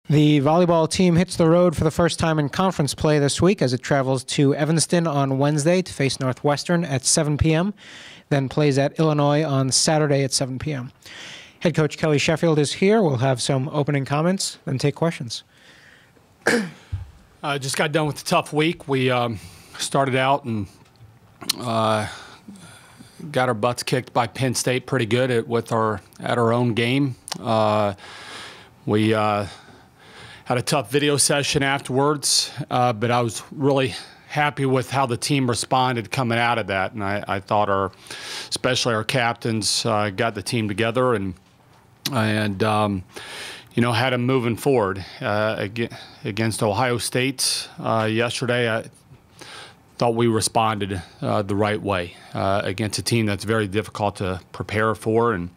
The volleyball team hits the road for the first time in conference play this week as it travels to Evanston on Wednesday to face Northwestern at 7 p.m., then plays at Illinois on Saturday at 7 p.m. Head coach Kelly Sheffield is here. We'll have some opening comments, then take questions. Just got done with a tough week. We started out and got our butts kicked by Penn State pretty good at our own game. We had a tough video session afterwards, but I was really happy with how the team responded coming out of that. And I thought especially our captains got the team together and you know, had them moving forward. Against Ohio State yesterday, I thought we responded the right way against a team that's very difficult to prepare for. And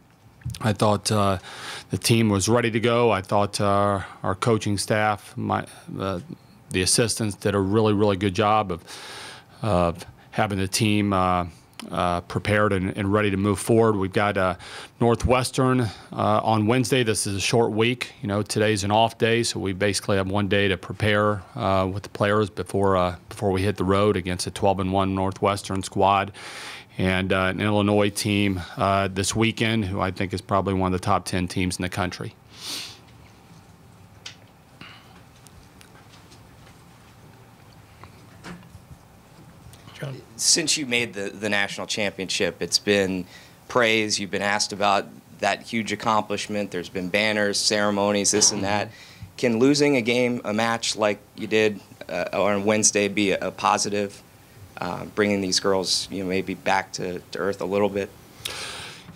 I thought the team was ready to go. I thought our coaching staff, the assistants, did a really, really good job of having the team prepared and ready to move forward. We've got Northwestern on Wednesday. This is a short week. You know, today's an off day, so we basically have one day to prepare with the players before we hit the road against a 12-1 Northwestern squad. And an Illinois team this weekend, who I think is probably one of the top 10 teams in the country. John. Since you made the national championship, it's been praise. You've been asked about that huge accomplishment. There's been banners, ceremonies, this and that. Can losing a match like you did on Wednesday be a positive? Bringing these girls, you know, maybe back to earth a little bit?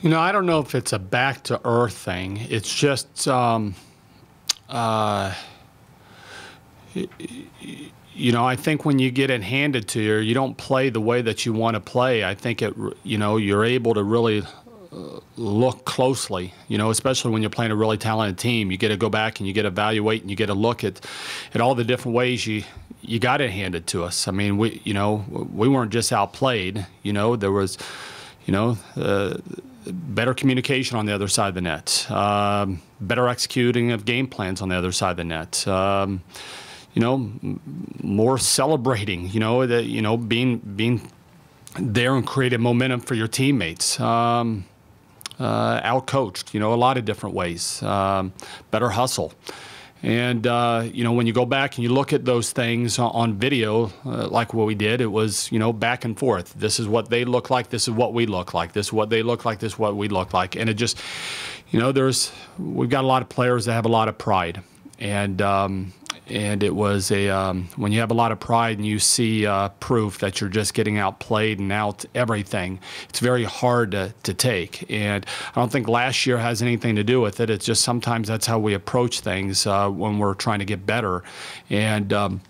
You know, I don't know if it's a back to earth thing. It's just, you know, I think when you get it handed to you, you don't play the way that you want to play. I think you know, you're able to really look closely, you know, especially when you're playing a really talented team. You get to go back and you get to evaluate and you get to look at all the different ways you got it handed to us. I mean, we weren't just outplayed. You know, there was, you know, better communication on the other side of the net, better executing of game plans on the other side of the net. You know, more celebrating. You know, being there and creating momentum for your teammates. Out-coached, you know, a lot of different ways. Better hustle. And, you know, when you go back and you look at those things on video, like what we did, it was, you know, back and forth. This is what they look like. This is what we look like. This is what they look like. This is what we look like. And it just, you know, we've got a lot of players that have a lot of pride. And it was when you have a lot of pride and you see proof that you're just getting outplayed and out everything, it's very hard to take. And I don't think last year has anything to do with it. It's just sometimes that's how we approach things when we're trying to get better. And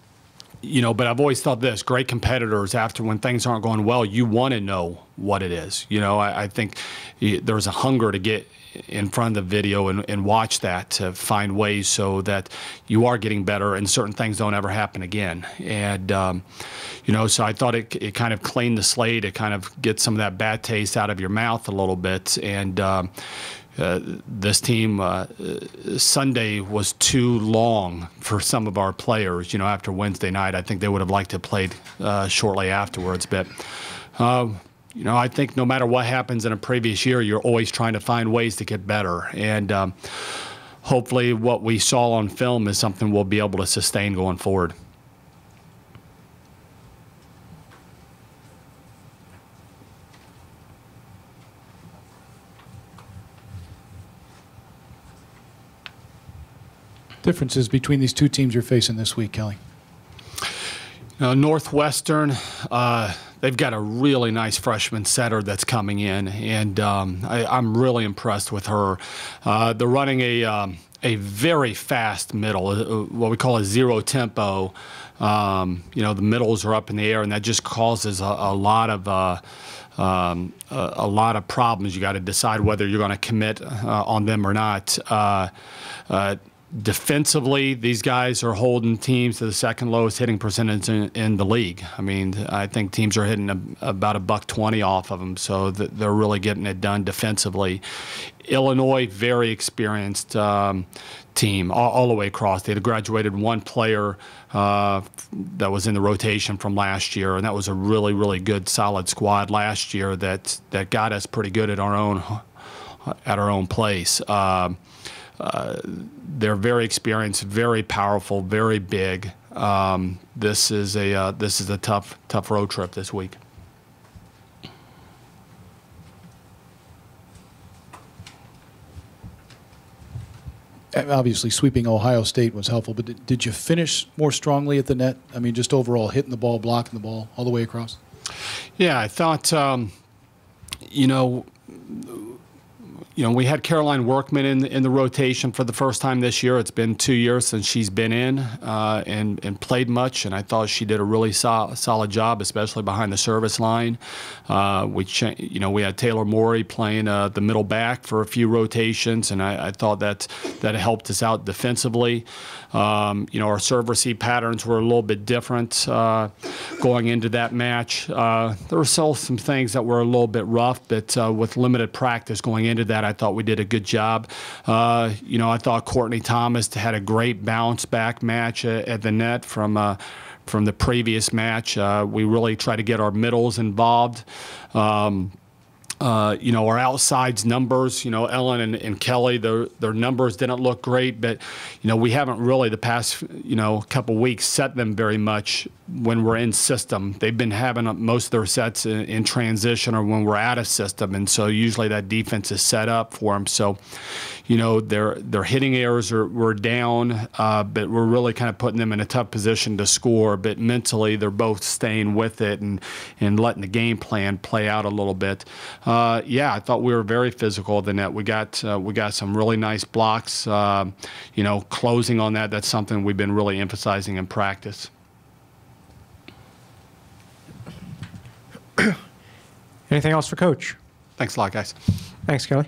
you know, but I've always thought this: great competitors, when things aren't going well, you want to know what it is. You know, I think there's a hunger to get in front of the video and watch that to find ways so that you are getting better and certain things don't ever happen again. And, you know, so I thought it kind of cleaned the slate. It kind of gets some of that bad taste out of your mouth a little bit. And this team, Sunday was too long for some of our players. You know, after Wednesday night, I think they would have liked to have played shortly afterwards. But you know, I think no matter what happens in a previous year, you're always trying to find ways to get better. And hopefully what we saw on film is something we'll be able to sustain going forward. Differences between these two teams you're facing this week, Kelly? Northwestern, they've got a really nice freshman setter that's coming in, and I'm really impressed with her. They're running a very fast middle, what we call a zero tempo. You know, the middles are up in the air, and that just causes a lot of problems. You got to decide whether you're going to commit on them or not. Defensively, these guys are holding teams to the second lowest hitting percentage in the league. I mean, I think teams are hitting about $120 off of them, so they're really getting it done defensively. Illinois, very experienced team all the way across. They had graduated one player that was in the rotation from last year, and that was a really, really good, solid squad last year that got us pretty good at our own place. They're very experienced, very powerful, very big. This is a tough road trip this week. Obviously, sweeping Ohio State was helpful, but did you finish more strongly at the net? I mean, just overall hitting the ball, blocking the ball all the way across? Yeah, I thought, we had Caroline Workman in the rotation for the first time this year. It's been 2 years since she's been in and played much, and I thought she did a really solid job, especially behind the service line. We had Taylor Morey playing the middle back for a few rotations, and I thought that helped us out defensively. Our serve receive patterns were a little bit different going into that match. There were still some things that were a little bit rough, but with limited practice going into that, I thought we did a good job. I thought Courtney Thomas had a great bounce back match at the net from the previous match. We really tried to get our middles involved. Our outsides numbers, Ellen and Kelly, their numbers didn't look great, but, we haven't really the past, couple weeks set them very much when we're in system. They've been having most of their sets in transition or when we're out of system, and so usually that defense is set up for them. So, their hitting errors were down, but we're really kind of putting them in a tough position to score. But mentally, they're both staying with it and letting the game plan play out a little bit. I thought we were very physical at the net. We got some really nice blocks. Closing on that. That's something we've been really emphasizing in practice. Anything else for Coach? Thanks a lot, guys. Thanks, Kelly.